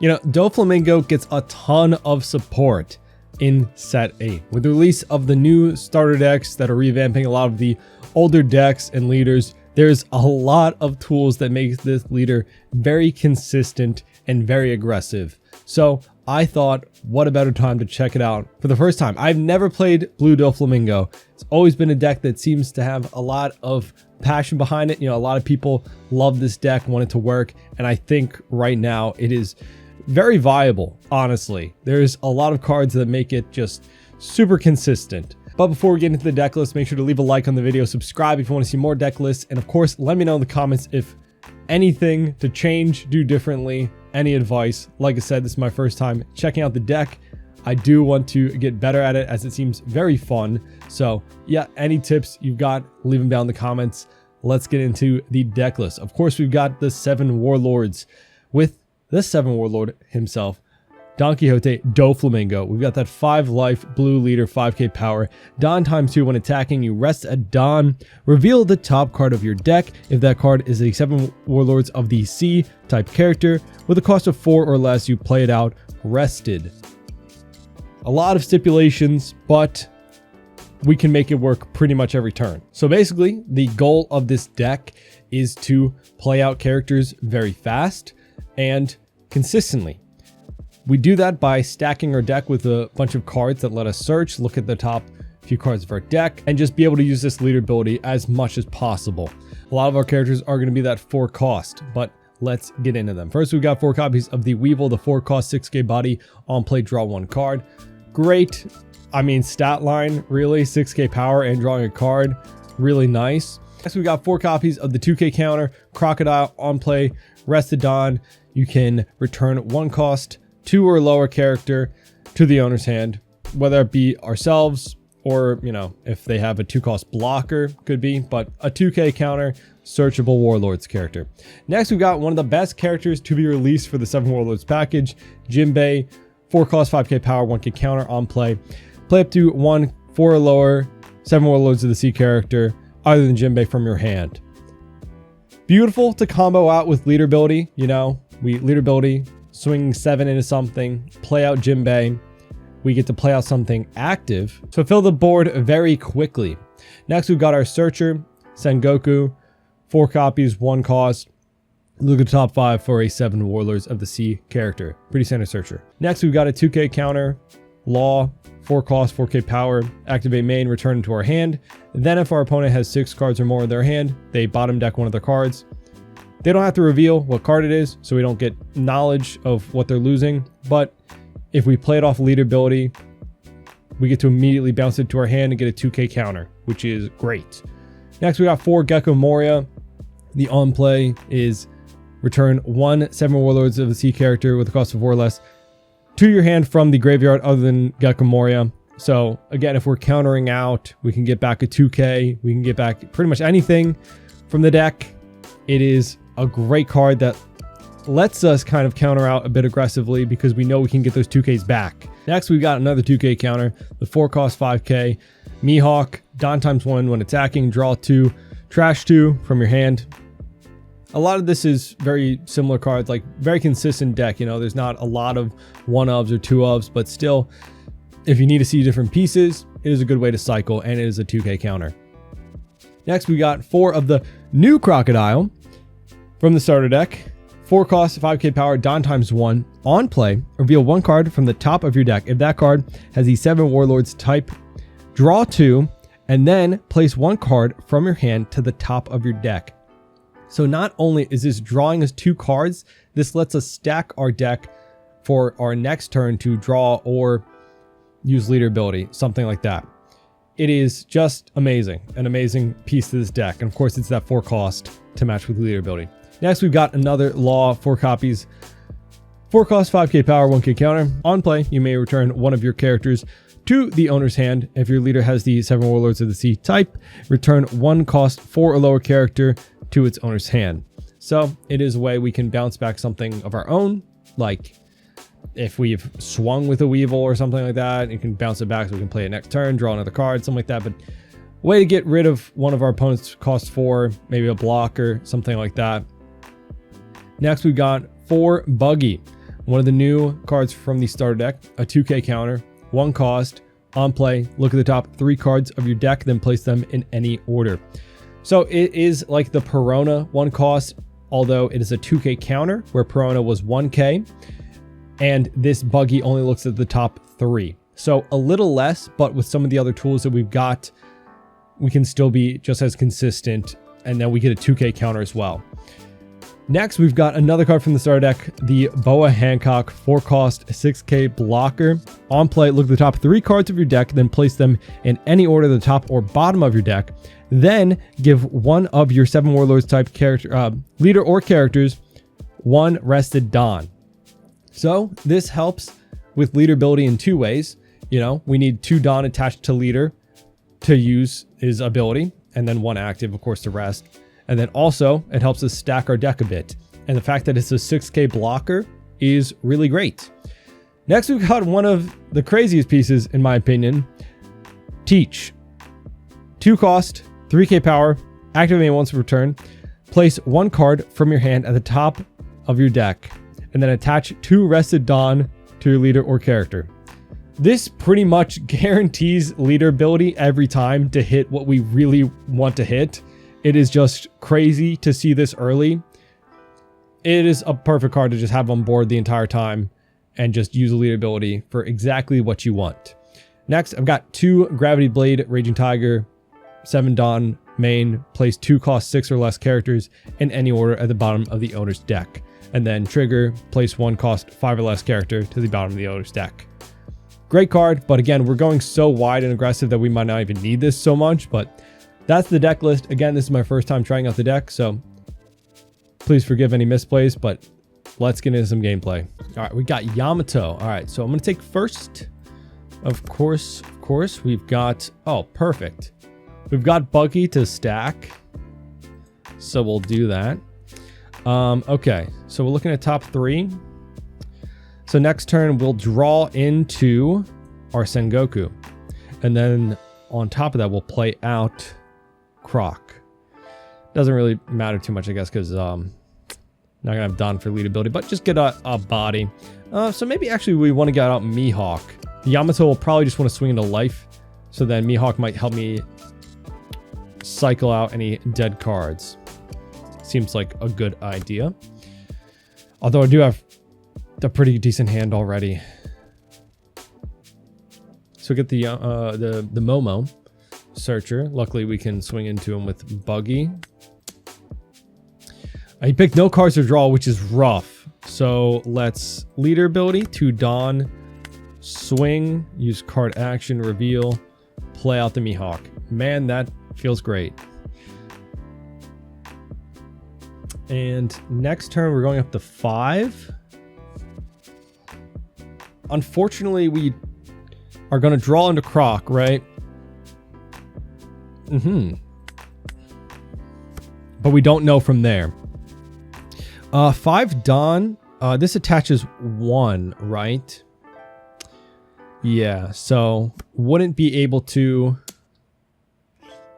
You know, Doflamingo gets a ton of support in set 8 with the release of the new starter decks that are revamping a lot of the older decks and leaders. There's a lot of tools that make this leader very consistent and very aggressive. So I thought, what a better time to check it out for the first time. I've never played Blue Doflamingo. It's always been a deck that seems to have a lot of passion behind it. You know, a lot of people love this deck, want it to work, and I think right now it is very viable, honestly. There's a lot of cards that make it just super consistent. But before we get into the deck list, make sure to leave a like on the video, subscribe if you want to see more deck lists, and of course, let me know in the comments if anything to change, do differently, any advice. Like I said, this is my first time checking out the deck. I do want to get better at it as it seems very fun. So yeah, any tips you've got, leave them down in the comments. Let's get into the deck list. Of course, we've got the 7 Warlords with the 7 Warlord himself, Don Quixote Doflamingo. We've got that 5 life blue leader, 5k power. Dawn ×2 when attacking, you rest at dawn. Reveal the top card of your deck. If that card is a 7 Warlords of the Sea type character with a cost of 4 or less, you play it out rested. A lot of stipulations, but we can make it work pretty much every turn. So basically, the goal of this deck is to play out characters very fast and consistently. We do that by stacking our deck with a bunch of cards that let us search, look at the top few cards of our deck, and just be able to use this leader ability as much as possible. A lot of our characters are going to be that 4 cost, but let's get into them. First, we've got 4 copies of the Weevil, the 4 cost 6k body. On play, draw 1 card. Great, I mean, stat line, really. 6k power and drawing a card, really nice. Next, we've got 4 copies of the 2k counter, Crocodile. On play, rest at dawn. You can return 1 cost 2 or lower character to the owner's hand, whether it be ourselves or, you know, if they have a 2 cost blocker, could be, but a 2k counter, searchable Warlords character. Next, we've got one of the best characters to be released for the 7 Warlords package, Jinbei, 4 cost 5k power, 1k counter. On play, play up to 1 4 or lower 7 Warlords of the Sea character other than Jinbei from your hand. Beautiful to combo out with leader ability. You know, we leader ability, swing 7 into something, play out Jinbei. We get to play out something active, so fill the board very quickly. Next, we've got our Searcher, Sengoku, 4 copies, 1 cost. Look at the top 5 for a 7 Warlords of the Sea character. Pretty standard Searcher. Next, we've got a 2k counter, Law, 4 cost, 4k power. Activate main, return into our hand. Then if our opponent has 6 cards or more in their hand, they bottom deck one of their cards. They don't have to reveal what card it is, so we don't get knowledge of what they're losing. But if we play it off leader ability, we get to immediately bounce it to our hand and get a 2k counter, which is great. Next, we got 4 Gecko Moria. The on play is return 1 7 Warlords of the Sea character with a cost of 4 or less to your hand from the graveyard other than Gecko Moria. So again, if we're countering out, we can get back a 2k. We can get back pretty much anything from the deck. It is a great card that lets us kind of counter out a bit aggressively because we know we can get those 2Ks back. Next, we've got another 2K counter, the 4 cost 5K, Mihawk, Dawn ×1 when attacking, draw 2, trash 2 from your hand. A lot of this is very similar cards, like very consistent deck. You know, there's not a lot of 1-ofs or 2-ofs, but still, if you need to see different pieces, it is a good way to cycle, and it is a 2K counter. Next, we got 4 of the new Crocodile from the starter deck. 4 cost, 5k power, Dawn ×1. On play, reveal 1 card from the top of your deck. If that card has the 7 Warlords type, draw 2, and then place 1 card from your hand to the top of your deck. So not only is this drawing us 2 cards, this lets us stack our deck for our next turn to draw or use leader ability, something like that. It is just amazing, an amazing piece to this deck. And of course, it's that 4 cost to match with leader ability. Next, we've got another Law, 4 copies, 4 cost, 5k power, 1k counter. On play, you may return 1 of your characters to the owner's hand. If your leader has the 7 Warlords of the Sea type, return 1 cost, 4 or lower character to its owner's hand. So it is a way we can bounce back something of our own, like if we've swung with a Weevil or something like that, you can bounce it back so we can play it next turn, draw another card, something like that. But a way to get rid of one of our opponent's cost 4, maybe a blocker, something like that. Next, we've got 4 Buggy. One of the new cards from the starter deck, a 2K counter, 1 cost, on play, look at the top 3 cards of your deck, then place them in any order. So it is like the Perona 1 cost, although it is a 2K counter where Perona was 1K, and this buggy only looks at the top 3. So a little less, but with some of the other tools that we've got, we can still be just as consistent, and then we get a 2K counter as well. Next, we've got another card from the starter deck, the Boa Hancock 4 cost 6K blocker. On play, look at the top 3 cards of your deck, then place them in any order, the top or bottom of your deck. Then give one of your 7 Warlords type character, leader or characters 1 Rested Dawn. So this helps with leader ability in 2 ways. You know, we need 2 Dawn attached to leader to use his ability, and then 1 active, of course, to rest. And then also, it helps us stack our deck a bit. And the fact that it's a 6K blocker is really great. Next, we've got one of the craziest pieces, in my opinion. Teach. 2 cost, 3K power, activate once per turn. Place 1 card from your hand at the top of your deck, and then attach 2 Rested Dawn to your leader or character. This pretty much guarantees leader ability every time to hit what we really want to hit. It is just crazy to see this early. It is a perfect card to just have on board the entire time and just use the leader ability for exactly what you want. Next, I've got 2 Gravity Blade, Raging Tiger, 7 Dawn main. Place 2 cost 6 or less characters in any order at the bottom of the owner's deck. And then trigger, place 1 cost 5 or less character to the bottom of the owner's deck. Great card, but again, we're going so wide and aggressive that we might not even need this so much, but that's the deck list. Again, this is my first time trying out the deck, so please forgive any misplays, but let's get into some gameplay. All right, we got Yamato. All right, so I'm going to take first. Of course, we've got... Oh, perfect. We've got Buggy to stack, so we'll do that. Okay, so we're looking at top 3. So next turn, we'll draw into our Sengoku. And then on top of that, we'll play out Croc. Doesn't really matter too much, I guess, because not gonna have Dawn for lead ability, but just get a body. So maybe actually we want to get out Mihawk. Yamato will probably just want to swing into life, so then Mihawk might help me cycle out any dead cards. Seems like a good idea. Although I do have a pretty decent hand already. So get the Momo Searcher. Luckily, we can swing into him with Buggy. He picked no cards to draw, which is rough. So let's leader ability, 2 Dawn, swing, use card action, reveal, play out the Mihawk. Man, that feels great. And next turn, we're going up to 5. Unfortunately, we are going to draw into Croc, right? But we don't know from there. 5 Dawn. This attaches 1, right? Yeah, so wouldn't be able to...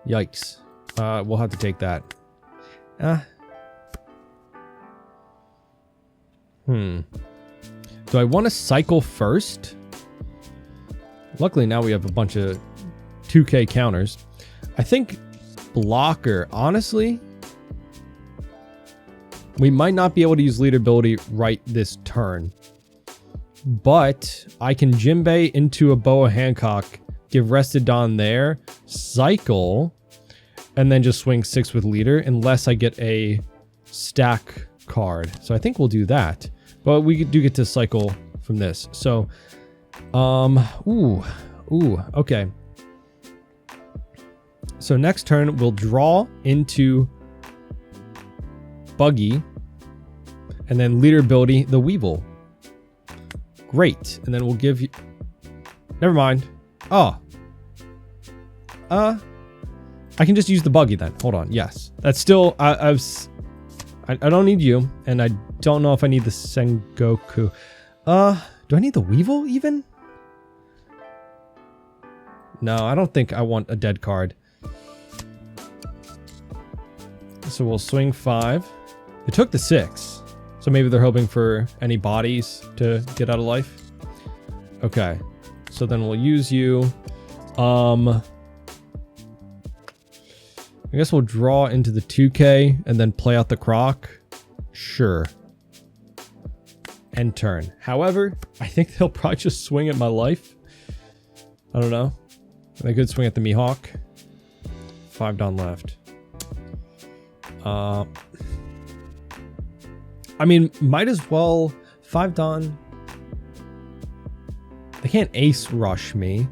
Yikes. We'll have to take that. Do I want to cycle first? Luckily now we have a bunch of 2K counters. I think blocker, honestly, we might not be able to use leader ability right this turn. But I can Jinbei into a Boa Hancock, give Rested Dawn there, cycle, and then just swing 6 with leader unless I get a stack card. So I think we'll do that. But we do get to cycle from this. So, okay. So next turn, we'll draw into Buggy, and then leader ability, the Weevil. Great. And then we'll give you... Never mind. Oh. I can just use the Buggy then. Hold on. Yes. That's still... I don't need you, and I don't know if I need the Sengoku. Do I need the Weevil even? No, I don't think I want a dead card. So we'll swing 5. It took the 6. So maybe they're hoping for any bodies to get out of life. Okay. So then we'll use you. I guess we'll draw into the 2K and then play out the Croc. Sure. End turn. However, I think they'll probably just swing at my life. I don't know. They could swing at the Mihawk. 5 Don left. I mean, might as well 5 Don. They can't ace rush me.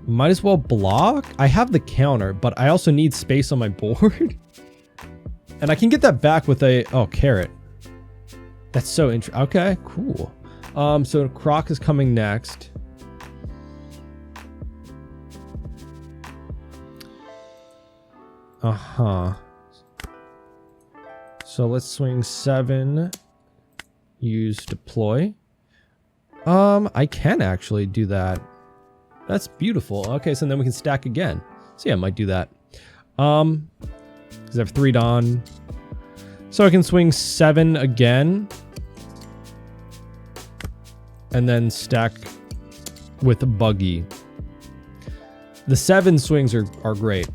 Might as well block. I have the counter, but I also need space on my board. And I can get that back with a carrot. That's so interesting. Okay, cool. So Croc is coming next. So let's swing 7. Use deploy. I can actually do that. That's beautiful. Okay, so then we can stack again. So yeah, I might do that. Because I have 3 Don. So I can swing 7 again. And then stack with a buggy. The 7 swings are great.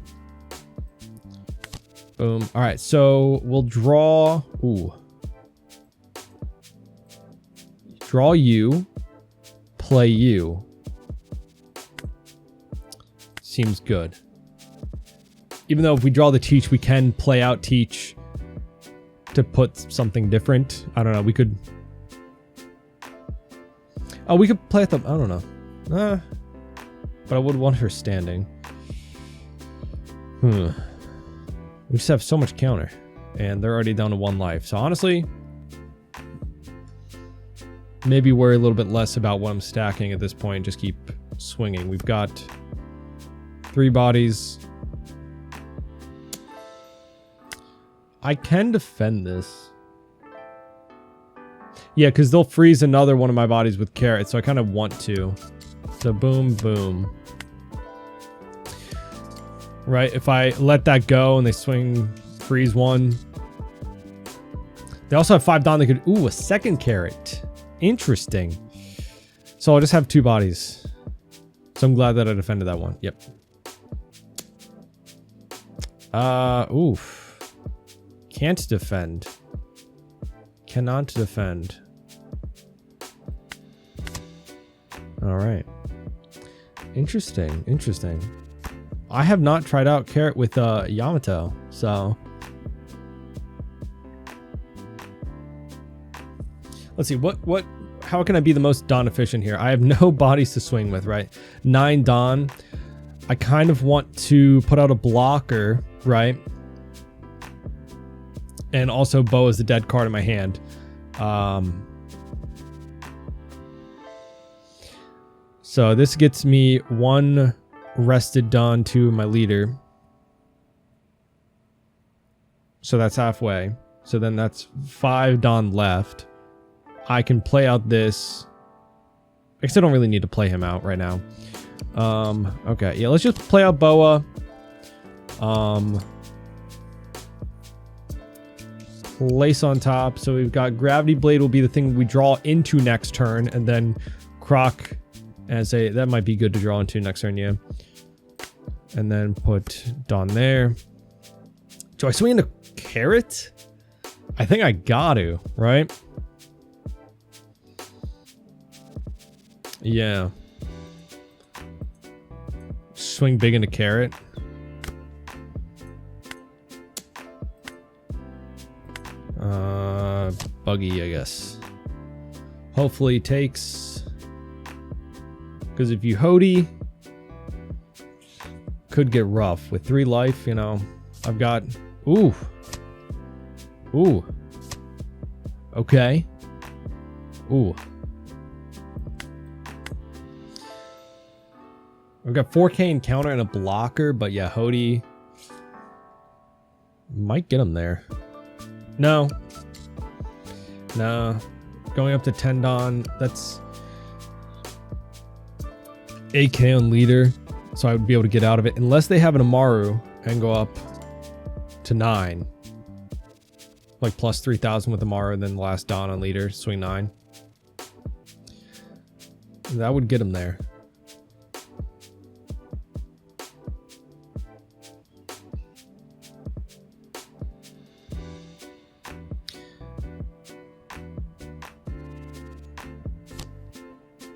Boom. All right, so we'll draw. Ooh. Draw you. Play you. Seems good. Even though if we draw the Teach, we can play out Teach to put something different. I don't know. We could... Oh, we could play at the... I don't know. But I would want her standing. We just have so much counter. And they're already down to 1 life. So honestly... maybe worry a little bit less about what I'm stacking at this point. Just keep swinging. We've got 3 bodies. I can defend this. Yeah, because they'll freeze another one of my bodies with carrots, so I kind of want to. So boom, boom. Right, if I let that go and they swing, freeze 1. They also have 5 Don. They could... Ooh, a second carrot. Interesting. So I'll just have 2 bodies. So I'm glad that I defended that one. Yep. Oof. Can't defend. Cannot defend. All right. Interesting. Interesting. I have not tried out carrot with Yamato, so... Let's see, how can I be the most Don efficient here? I have no bodies to swing with, right? 9 Don. I kind of want to put out a blocker, right? And also Bow is the dead card in my hand. So this gets me 1 rested Don to my leader. So that's halfway. So then that's 5 Don left. I can play out this. I guess I don't really need to play him out right now. Okay, yeah, let's just play out Boa. Place on top. So we've got Gravity Blade will be the thing we draw into next turn, and then Croc as a... That might be good to draw into next turn, yeah. And then put Don there. Do I swing into Carrot? I think I got to, right? Yeah. Swing big into Carrot. Buggy, I guess. Hopefully takes. Because if you Hody, could get rough. With 3 life, you know. I've got... Ooh. Ooh. Okay. Ooh. I've got 4K encounter and a blocker, but yeah, Hody might get him there. No. No. Going up to 10 Don, that's 8K on leader, so I would be able to get out of it. Unless they have an Amaru and go up to 9. Like plus 3,000 with Amara, and then the last Dawn on leader, swing 9. That would get him there.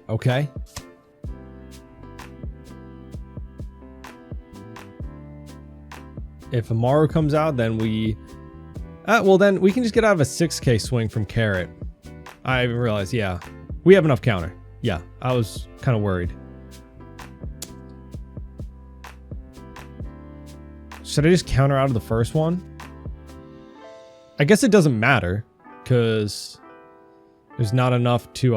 Okay. If Amaru comes out, then we... well, then we can just get out of a 6k swing from Carrot. I even realized, yeah. We have enough counter. Yeah, I was kind of worried. Should I just counter out of the first one? I guess it doesn't matter, because there's not enough to,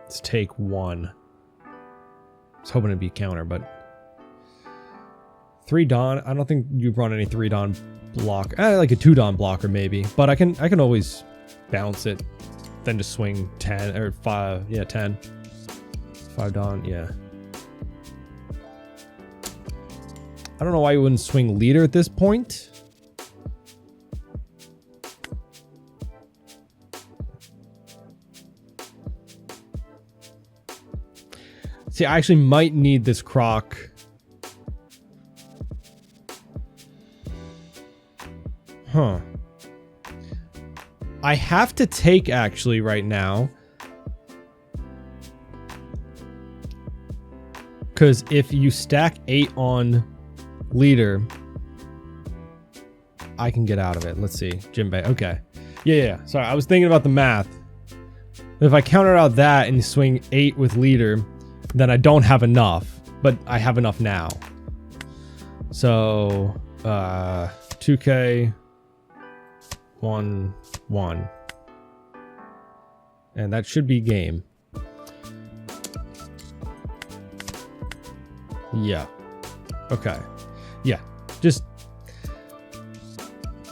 let's take 1. I was hoping it'd be counter, but 3 Dawn. I don't think you run any 3 Dawn block. Like a 2 Dawn blocker maybe, but I can always bounce it, then just swing 10 or 5. Yeah, 10. 5 Dawn. Yeah. I don't know why you wouldn't swing leader at this point. See, I actually might need this Croc. Huh. I have to take actually right now. Because if you stack 8 on leader, I can get out of it. Let's see. Jinbei. Okay. Yeah. Sorry, I was thinking about the math. If I counter out that and swing 8 with leader, then I don't have enough. But I have enough now. So, 2k, 1, 1. And that should be game. Yeah. Okay. Yeah. Just...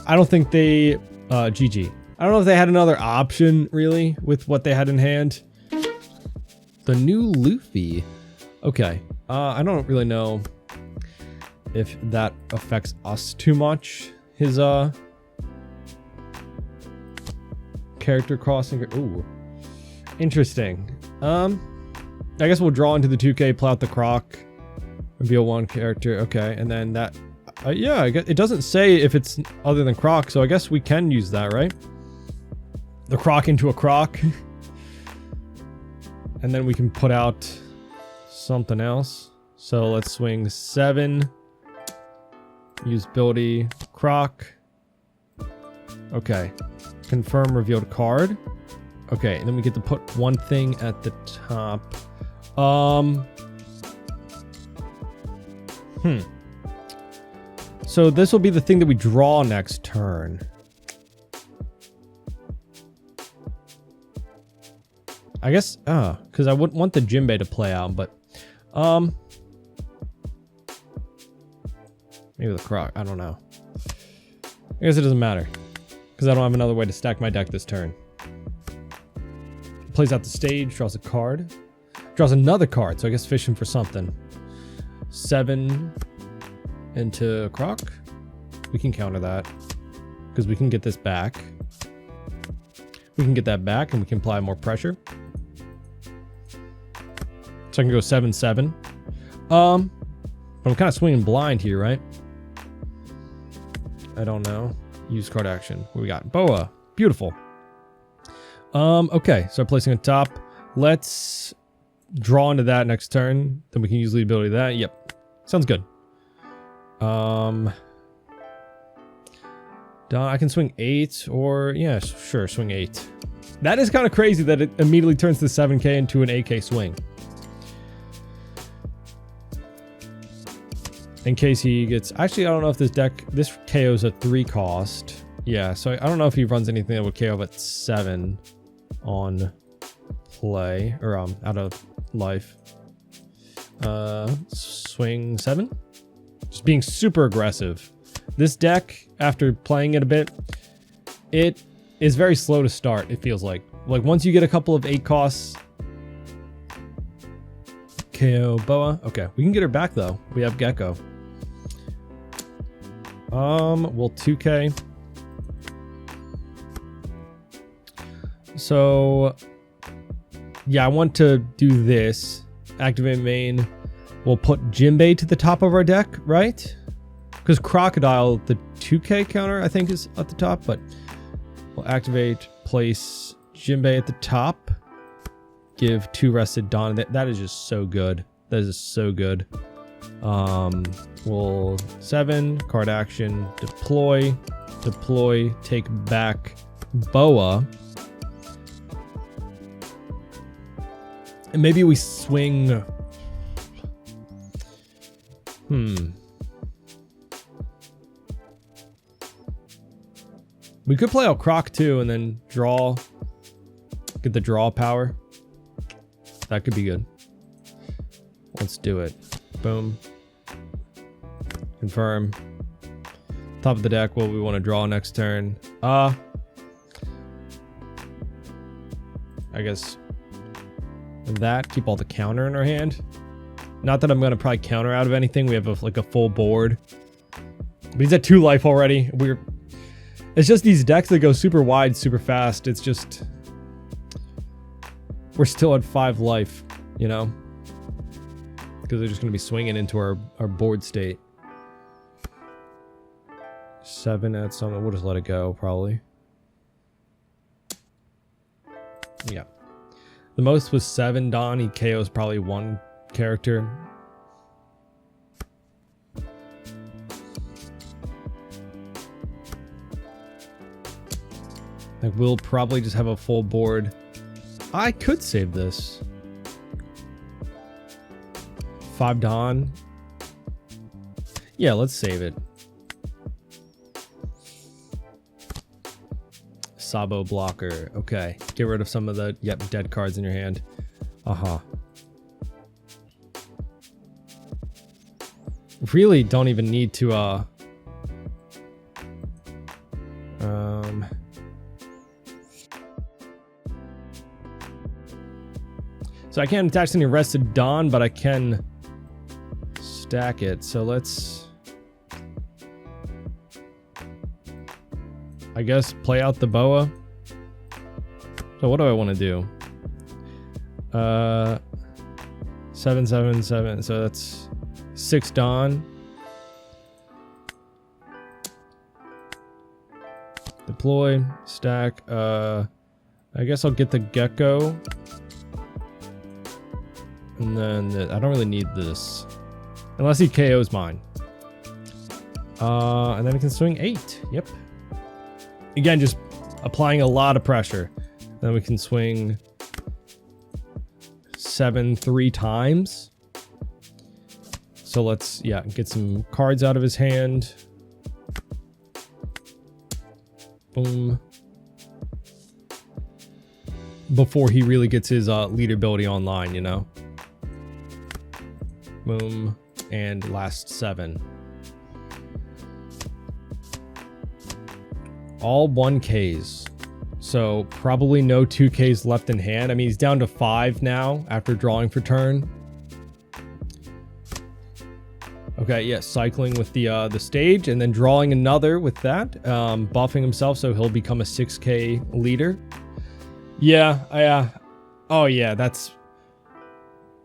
I don't think they... GG. I don't know if they had another option, really, with what they had in hand. The new Luffy. Okay. I don't really know if that affects us too much. His, character crossing. Ooh. Interesting. I guess we'll draw into the 2k, play out the Croc. Reveal 1 character. Okay, and then that... yeah, I guess it doesn't say if it's other than Croc, so I guess we can use that, right? The Croc into a Croc. And then we can put out something else. So let's swing 7. Use ability. Croc. Okay. Confirm revealed card. Okay, and then we get to put one thing at the top. So this will be the thing that we draw next turn. I guess, because I wouldn't want the Jinbei to play out, but, maybe the Croc, I don't know. I guess it doesn't matter, because I don't have another way to stack my deck this turn. Plays out the stage, draws a card. Draws another card, so I guess fishing for something. 7 into Croc. We can counter that, because we can get this back. We can get that back, and we can apply more pressure. So I can go 7-7. But I'm kind of swinging blind here, right? I don't know. Use card action. What we got? Boa. Beautiful. Okay, so placing on top. Let's draw into that next turn. Then we can use lead ability to that. Yep. Sounds good. I can swing 8 or... yeah, sure, swing 8. That is kind of crazy that it immediately turns the 7k into an 8k swing. In case he gets... actually, I don't know if this deck... this KO's a 3 cost. Yeah, so I don't know if he runs anything that would KO at 7 on play. Or, out of life. Swing 7? Just being super aggressive. This deck, after playing it a bit, it is very slow to start, it feels like. Like, once you get a couple of 8 costs... KO Boa. Okay, we can get her back, though. We have Gecko. Well, 2K. So, yeah, I want to do this. Activate main. We'll put Jinbei to the top of our deck, right? Because Crocodile, the 2K counter, I think, is at the top, but we'll activate, place Jinbei at the top. Give 2 rested Dawn. That is just so good. That is so good. We'll 7, card action, deploy, take back Boa. And maybe we swing. We could play out Croc too and then draw. Get the draw power. That could be good. Let's do it. Boom. Confirm. Top of the deck, what we want to draw next turn. I guess that. Keep all the counter in our hand. Not that I'm going to probably counter out of anything. We have like a full board. But he's at 2 life already. It's just these decks that go super wide, super fast. It's just... We're still at 5 life, you know? Because they're just going to be swinging into our board state. 7 at something. We'll just let it go, probably. Yeah. The most was 7 Dawn. He KOs probably 1 character. Like, we'll probably just have a full board. I could save this. 5 Dawn. Yeah, let's save it. Sabo blocker. Okay. Get rid of some of the dead cards in your hand. Really don't even need to so I can't attach any rested Dawn, but I can stack it. So let's, I guess, play out the Boa. So what do I want to do? 7, 7, 7. So that's 6 Dawn. Deploy, stack. I guess I'll get the Gecko. And then I don't really need this. Unless he KOs mine. And then I can swing 8. Yep. Again, just applying a lot of pressure. Then we can swing 7 3 times. So let's, get some cards out of his hand. Boom. Before he really gets his leader ability online, you know? Boom. And last 7. All 1Ks. So probably no 2Ks left in hand. I mean, he's down to 5 now after drawing for turn. Okay, yeah, cycling with the stage and then drawing another with that. Buffing himself so he'll become a 6K leader. Yeah, oh yeah, that's...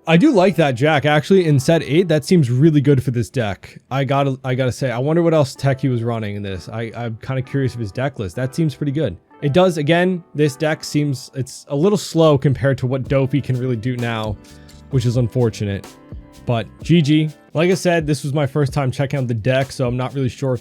I do like that Jack, actually, in set 8. That seems really good for this deck. I gotta say, I wonder what else tech he was running in this. I'm kind of curious of his deck list. That seems pretty good. It does, again, this deck seems, it's a little slow compared to what Doffy can really do now, which is unfortunate. But GG. Like I said, this was my first time checking out the deck, so I'm not really sure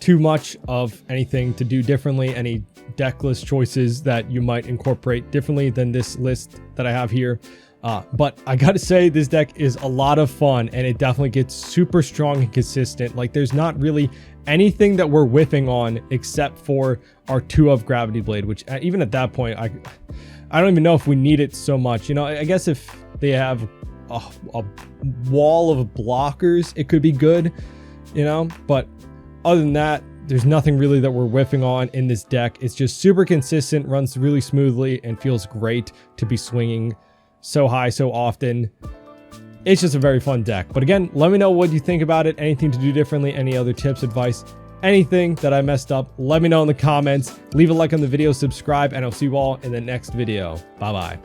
too much of anything to do differently, any deck list choices that you might incorporate differently than this list that I have here. But I gotta say, this deck is a lot of fun, and it definitely gets super strong and consistent. Like, there's not really anything that we're whiffing on except for our 2 of Gravity Blade, which even at that point, I don't even know if we need it so much. You know, I guess if they have a wall of blockers, it could be good, you know? But other than that, there's nothing really that we're whiffing on in this deck. It's just super consistent, runs really smoothly, and feels great to be swinging so high so often. It's just a very fun deck. But again, let me know what you think about it, anything to do differently, any other tips, advice, anything that I messed up, let me know in the comments. Leave a like on the video, subscribe, and I'll see you all in the next video. Bye-bye.